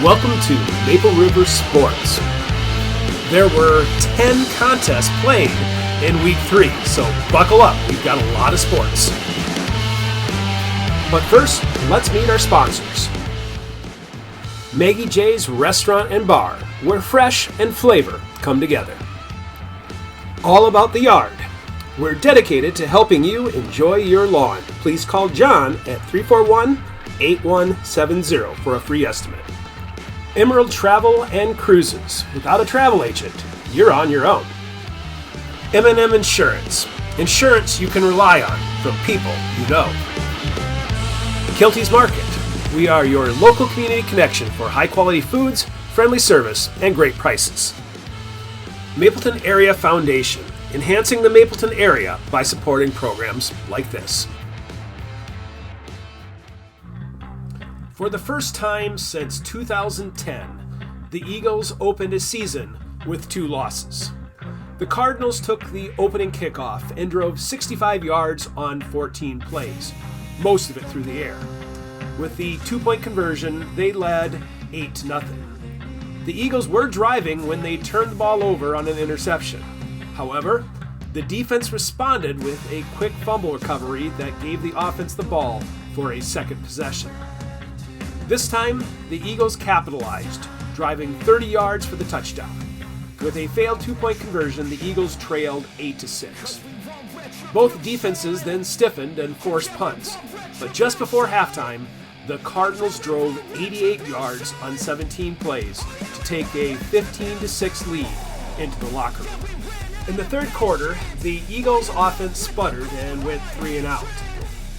Welcome to Maple River Sports. There were 10 contests played in Week 3, so buckle up, we've got a lot of sports. But first, let's meet our sponsors. Maggie J's Restaurant and Bar, where fresh and flavor come together. All About the Yard. We're dedicated to helping you enjoy your lawn. Please call John at 341-8170 for a free estimate. Emerald Travel and Cruises. Without a travel agent, you're on your own. M&M Insurance. Insurance you can rely on from people you know. Kilty's Market. We are your local community connection for high-quality foods, friendly service, and great prices. Mapleton Area Foundation. Enhancing the Mapleton area by supporting programs like this. For the first time since 2010, the Eagles opened a season with 2 losses. The Cardinals took the opening kickoff and drove 65 yards on 14 plays, most of it through the air. With the 2-point conversion, they led 8-0. The Eagles were driving when they turned the ball over on an interception. However, the defense responded with a quick fumble recovery that gave the offense the ball for a second possession. This time, the Eagles capitalized, driving 30 yards for the touchdown. With a failed 2-point conversion, the Eagles trailed 8-6. Both defenses then stiffened and forced punts, but just before halftime, the Cardinals drove 88 yards on 17 plays to take a 15-6 lead into the locker room. In the third quarter, the Eagles' offense sputtered and went 3 and out.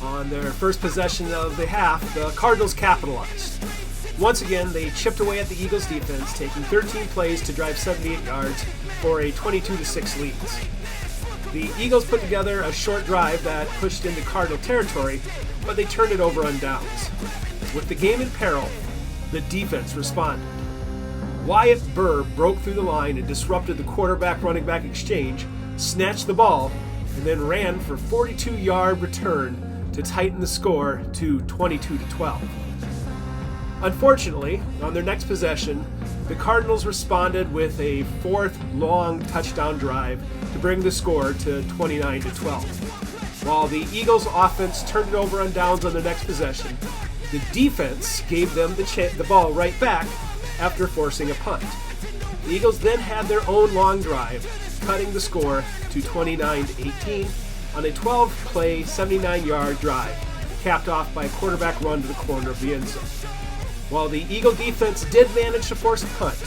On their first possession of the half, the Cardinals capitalized. Once again, they chipped away at the Eagles' defense, taking 13 plays to drive 78 yards for a 22-6 lead. The Eagles put together a short drive that pushed into Cardinal territory, but they turned it over on downs. With the game in peril, the defense responded. Wyatt Burr broke through the line and disrupted the quarterback-running back exchange, snatched the ball, and then ran for a 42-yard return to tighten the score to 22-12. Unfortunately, on their next possession, the Cardinals responded with a 4th long touchdown drive to bring the score to 29-12. While the Eagles' offense turned it over on downs on their next possession, the defense gave them the ball right back after forcing a punt. The Eagles then had their own long drive, cutting the score to 29-18 on a 12-play, 79-yard drive, capped off by a quarterback run to the corner of the end zone. While the Eagle defense did manage to force a punt,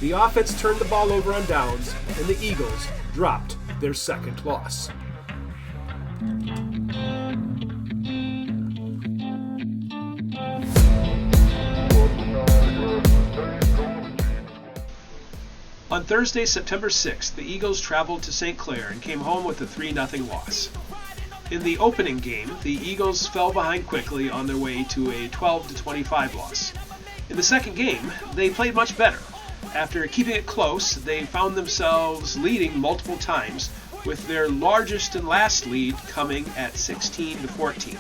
the offense turned the ball over on downs, and the Eagles dropped their second loss. On Thursday, September 6th, the Eagles traveled to St. Clair and came home with a 3-0 loss. In the opening game, the Eagles fell behind quickly on their way to a 12-25 loss. In the second game, they played much better. After keeping it close, they found themselves leading multiple times, with their largest and last lead coming at 16-14.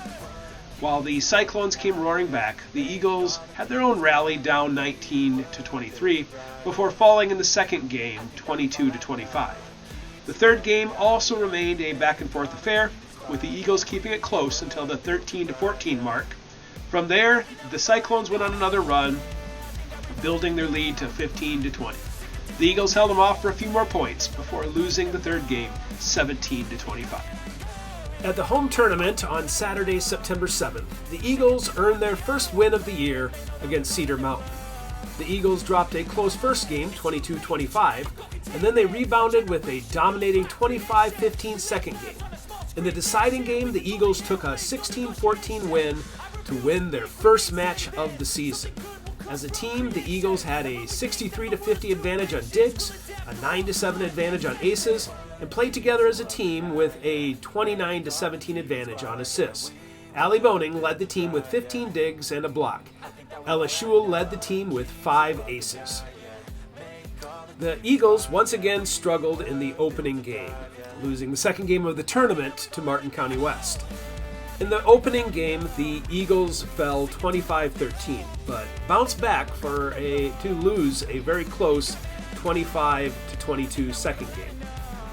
While the Cyclones came roaring back, the Eagles had their own rally down 19-23 before falling in the second game 22-25. The third game also remained a back-and-forth affair, with the Eagles keeping it close until the 13-14 mark. From there, the Cyclones went on another run, building their lead to 15-20. The Eagles held them off for a few more points before losing the third game 17-25. At the home tournament on Saturday, September 7th, the Eagles earned their first win of the year against Cedar Mountain. The Eagles dropped a close first game, 22-25, and then they rebounded with a dominating 25-15 second game. In the deciding game, the Eagles took a 16-14 win to win their first match of the season. As a team, the Eagles had a 63-50 advantage on digs, a 9-7 advantage on aces, and played together as a team with a 29-17 advantage on assists. Allie Boning led the team with 15 digs and a block. Ella Schul led the team with 5 aces. The Eagles once again struggled in the opening game, losing the second game of the tournament to Martin County West. In the opening game, the Eagles fell 25-13, but bounced back to lose a very close 25-22 second game.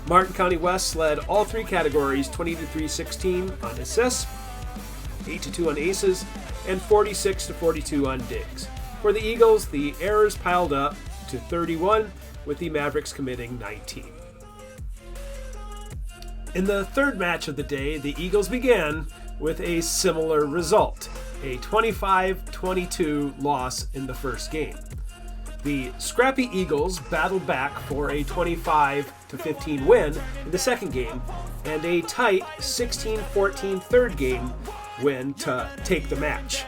Martin County West led all three categories 20-3-16 on assists, 8-2 on aces, and 46-42 on digs. For the Eagles, the errors piled up to 31, with the Mavericks committing 19. In the third match of the day, the Eagles began with a similar result, a 25-22 loss in the first game. The scrappy Eagles battled back for a 25-15 win in the second game and a tight 16-14 third game win to take the match.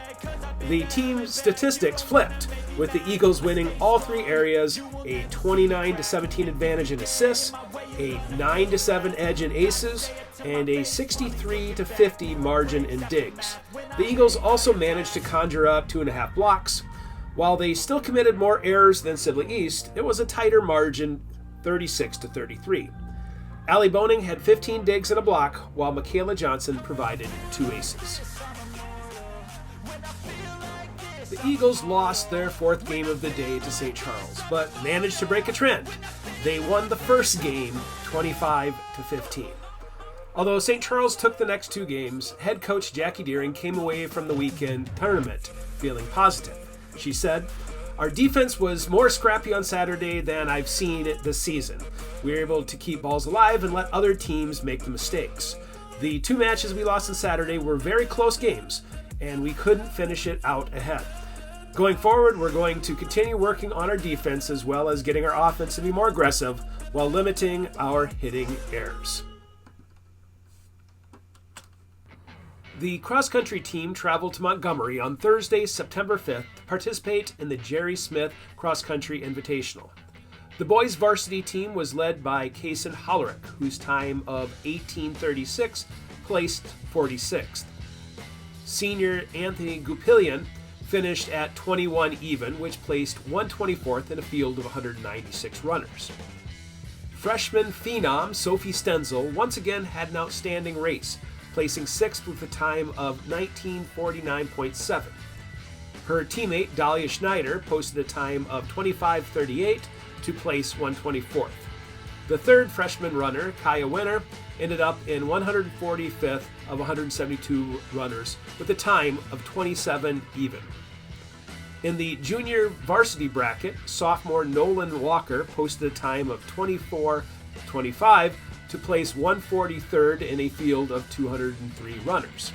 The team statistics flipped, with the Eagles winning all three areas, a 29-17 advantage in assists, a 9-7 edge in aces, and a 63-50 margin in digs. The Eagles also managed to conjure up 2.5 blocks. While they still committed more errors than Sibley East, it was a tighter margin, 36-33. Allie Boning had 15 digs and a block, while Michaela Johnson provided 2 aces. The Eagles lost their fourth game of the day to St. Charles, but managed to break a trend. They won the first game 25-15. Although St. Charles took the next 2 games, head coach Jackie Deering came away from the weekend tournament feeling positive. She said, "Our defense was more scrappy on Saturday than I've seen it this season. We were able to keep balls alive and let other teams make the mistakes. The 2 matches we lost on Saturday were very close games, and we couldn't finish it out ahead. Going forward, we're going to continue working on our defense as well as getting our offense to be more aggressive while limiting our hitting errors." The cross-country team traveled to Montgomery on Thursday, September 5th to participate in the Jerry Smith Cross Country Invitational. The boys' varsity team was led by Kaysen Hollerick, whose time of 18:36 placed 46th. Senior Anthony Gupillion finished at 21 even, which placed 124th in a field of 196 runners. Freshman phenom Sophie Stenzel once again had an outstanding race, placing 6th with a time of 19:49.7. Her teammate Dahlia Schneider posted a time of 25:38 to place 124th. The third freshman runner, Kaya Winner, ended up in 145th of 172 runners with a time of 27 even. In the junior varsity bracket, sophomore Nolan Walker posted a time of 24:25 to place 143rd in a field of 203 runners.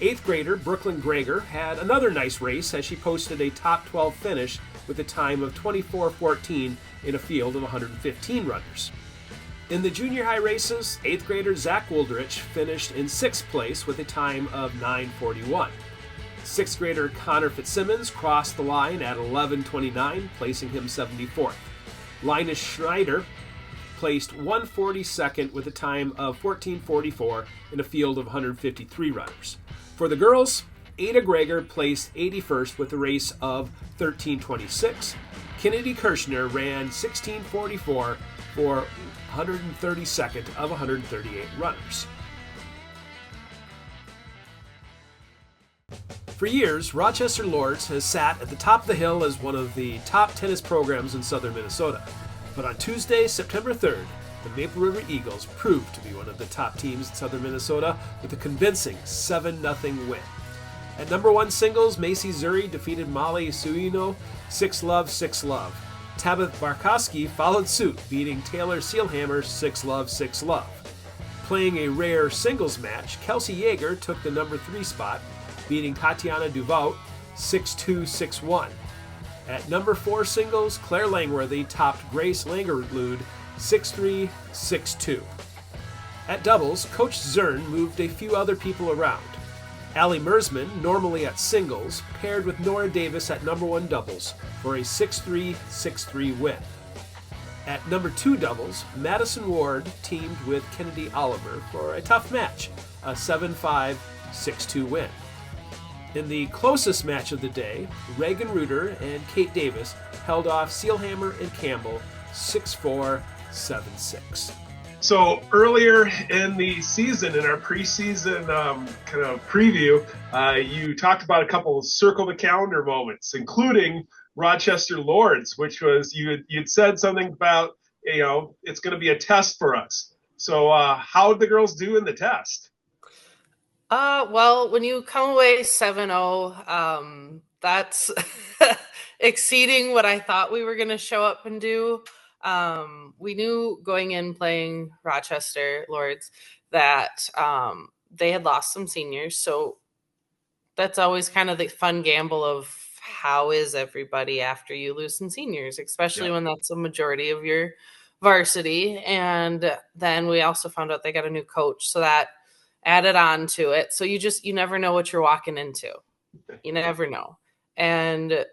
8th grader Brooklyn Greger had another nice race as she posted a top 12 finish with a time of 24:14 in a field of 115 runners. In the junior high races, 8th grader Zach Woldrich finished in 6th place with a time of 9:41. 6th grader Connor Fitzsimmons crossed the line at 11:29, placing him 74th. Linus Schneider placed 142nd with a time of 14:44 in a field of 153 runners. For the girls, Ada Greger placed 81st with a race of 13:26. Kennedy Kirshner ran 16:44 for 132nd of 138 runners. For years, Rochester Lords has sat at the top of the hill as one of the top tennis programs in southern Minnesota. But on Tuesday, September 3rd, the Maple River Eagles proved to be one of the top teams in southern Minnesota with a convincing 7-0 win. At number 1 singles, Macy Zuri defeated Molly Suino 6-love, 6-love. Tabitha Barkowski followed suit, beating Taylor Sealhammer 6-love, 6-love. Playing a rare singles match, Kelsey Yeager took the number 3 spot, beating Tatiana Duvaut 6-2, 6-1. At number 4 singles, Claire Langworthy topped Grace Langerlud 6-3, 6-2. At doubles, Coach Zern moved a few other people around. Allie Mersman, normally at singles, paired with Nora Davis at number 1 doubles for a 6-3, 6-3 win. At number 2 doubles, Madison Ward teamed with Kennedy Oliver for a tough match, a 7-5, 6-2 win. In the closest match of the day, Reagan Reuter and Kate Davis held off Sealhammer and Campbell 6-4, 7-6. So earlier in the season, in our preseason kind of preview, you talked about a couple of circle the calendar moments, including Rochester Lords, which was you'd said something about it's going to be a test for us. So how did the girls do in the test? Well, when you come away 7-0, that's exceeding what I thought we were going to show up and do. We knew going in playing Rochester Lords that they had lost some seniors, so that's always kind of the fun gamble of how is everybody after you lose some seniors, especially when that's a majority of your varsity. And then we also found out they got a new coach, so that added on to it. So you never know what you're walking into. You never know. And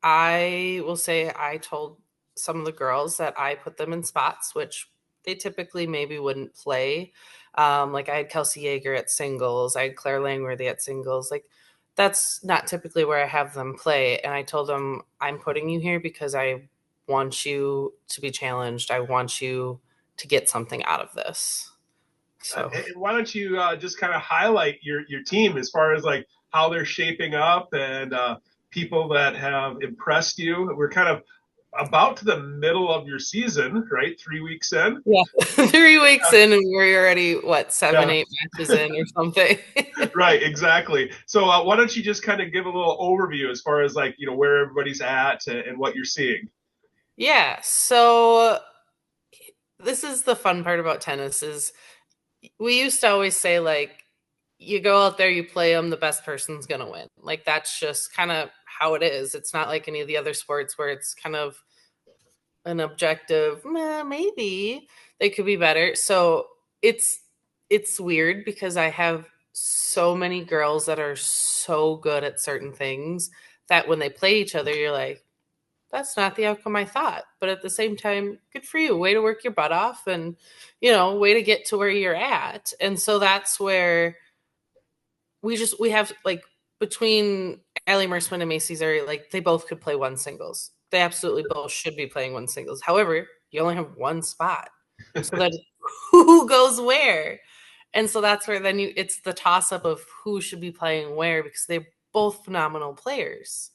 I will say I told some of the girls that I put them in spots which they typically maybe wouldn't play. Like I had Kelsey Yeager at singles. I had Claire Langworthy at singles. Like that's not typically where I have them play. And I told them, I'm putting you here because I want you to be challenged. I want you to get something out of this. So why don't you just kind of highlight your team as far as like how they're shaping up and people that have impressed you? We're kind of about to the middle of your season, right? 3 weeks in. Yeah, 3 weeks in, and we're already 7-8 matches in or something. Right, exactly. So why don't you just kind of give a little overview as far as like where everybody's at and what you're seeing? Yeah. So this is the fun part about tennis is we used to always say like you go out there, you play them, the best person's going to win. Like that's just kind of how it is. It's not like any of the other sports where it's kind of an objective, maybe they could be better. So it's weird because I have so many girls that are so good at certain things that when they play each other, you're like, that's not the outcome I thought. But at the same time, good for you. Way to work your butt off and, way to get to where you're at. And so that's where we have like between Allie Mersman and Macy Zuri, like they both could play one singles. They absolutely both should be playing one singles. However, you only have one spot. So that who goes where? And so that's where then it's the toss up of who should be playing where because they're both phenomenal players.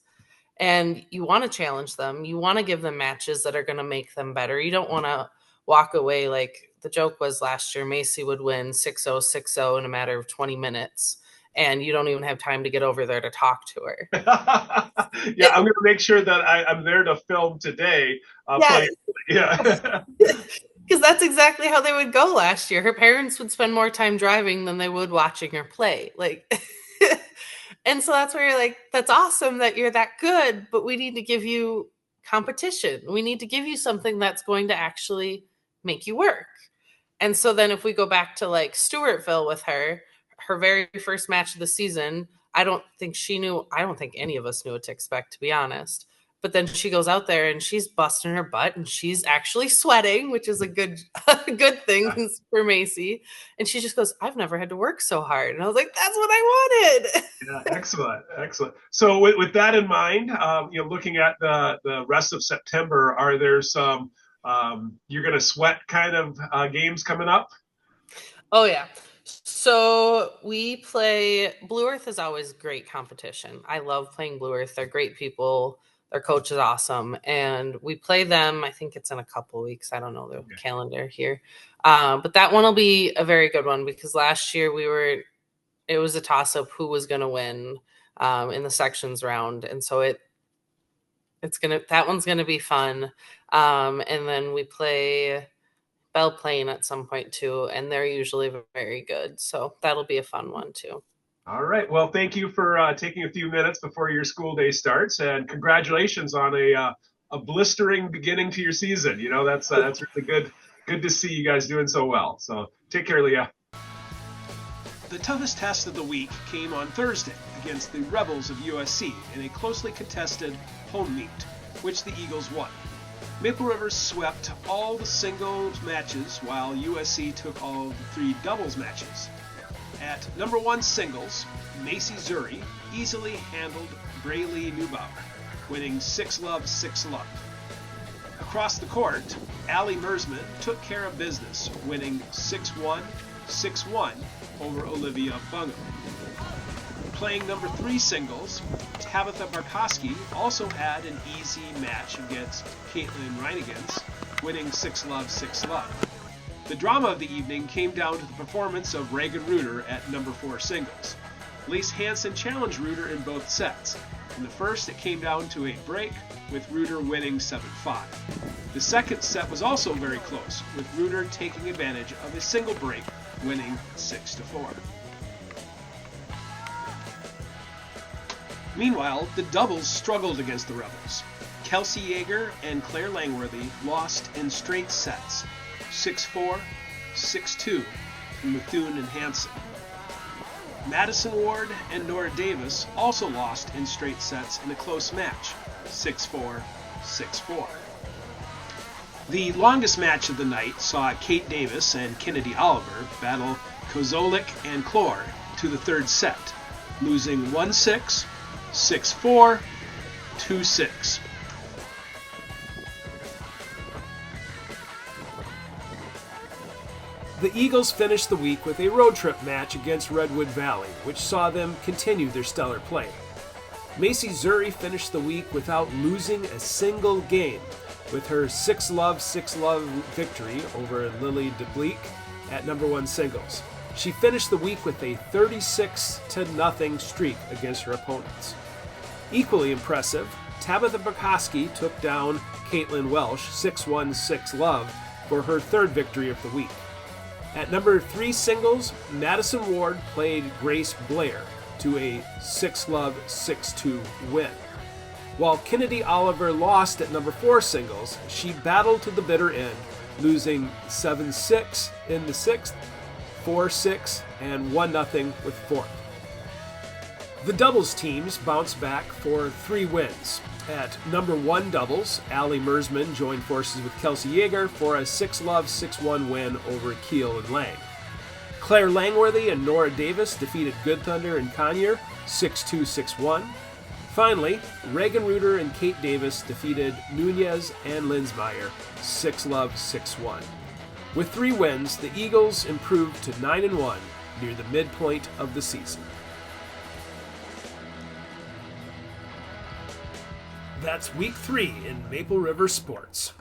And you want to challenge them. You want to give them matches that are going to make them better. You don't want to walk away like the joke was last year. Macy would win 6-0, 6-0 in a matter of 20 minutes. And you don't even have time to get over there to talk to her. Yeah, I'm going to make sure that I'm there to film today. Yeah. Because that's exactly how they would go last year. Her parents would spend more time driving than they would watching her play. Like, and so that's where you're like, that's awesome that you're that good, but we need to give you competition. We need to give you something that's going to actually make you work. And so then if we go back to like Stewartville with her very first match of the season, I don't think any of us knew what to expect, to be honest. But then she goes out there and she's busting her butt and she's actually sweating, which is a good thing for Macy. And she just goes, I've never had to work so hard. And I was like, that's what I wanted. Yeah, excellent. So with that in mind, looking at the rest of September, are there some you're going to sweat kind of games coming up? Oh, yeah. So we play Blue Earth is always great competition. I love playing Blue Earth. They're great people. Their coach is awesome. And we play them, I think it's in a couple of weeks. I don't know the calendar here. But that one will be a very good one because last year it was a toss-up who was going to win in the sections round. And so that one's going to be fun. And then we play Belle Plaine at some point too, and they're usually very good. So that'll be a fun one too. All right. Well, thank you for taking a few minutes before your school day starts, and congratulations on a blistering beginning to your season. That's really good. Good to see you guys doing so well. So take care, Leah. The toughest test of the week came on Thursday against the Rebels of USC in a closely contested home meet, which the Eagles won. Maple River swept all the singles matches while USC took all the 3 doubles matches. At number 1 singles, Macy Zuri easily handled Braylee Neubauer, winning 6-love, 6-love. A Across the court, Allie Mersman took care of business, winning 6-1, 6-1 over Olivia Bungo. Playing number 3 singles, Tabitha Barkowski also had an easy match against Caitlin Reinigens, winning 6-love, 6-love. The drama of the evening came down to the performance of Reagan Reuter at number 4 singles. Lace Hansen challenged Reuter in both sets. In the first, it came down to a break, with Reuter winning 7-5. The second set was also very close, with Reuter taking advantage of a single break, winning 6-4. Meanwhile, the doubles struggled against the Rebels. Kelsey Yeager and Claire Langworthy lost in straight sets, 6-4, 6-2 to Methuen and Hansen. Madison Ward and Nora Davis also lost in straight sets in a close match, 6-4, 6-4. The longest match of the night saw Kate Davis and Kennedy Oliver battle Kozolik and Clore to the third set, losing 1-6, 6-4, 2-6. The Eagles finished the week with a road trip match against Redwood Valley, which saw them continue their stellar play. Macy Zuri finished the week without losing a single game, with her 6-love, 6-love victory over Lily DeBleek at number 1 singles. She finished the week with a 36-0 streak against her opponents. Equally impressive, Tabitha Barkowski took down Caitlin Welsh 6-1, 6-love for her third victory of the week. At number 3 singles, Madison Ward played Grace Blair to a 6-love, 6-2 win. While Kennedy Oliver lost at number 4 singles, she battled to the bitter end, losing 7-6 in the 6th, 4-6, and 1-0 with 4th. The doubles teams bounced back for 3 wins. At number 1 doubles, Allie Mersman joined forces with Kelsey Yeager for a 6-love, 6-1 win over Keel and Lang. Claire Langworthy and Nora Davis defeated Good Thunder and Conyer 6-2, 6-1. Finally, Reagan Reuter and Kate Davis defeated Nunez and Linsmeyer 6-love, 6-1. With 3 wins, the Eagles improved to 9-1 near the midpoint of the season. That's week 3 in Maple River sports.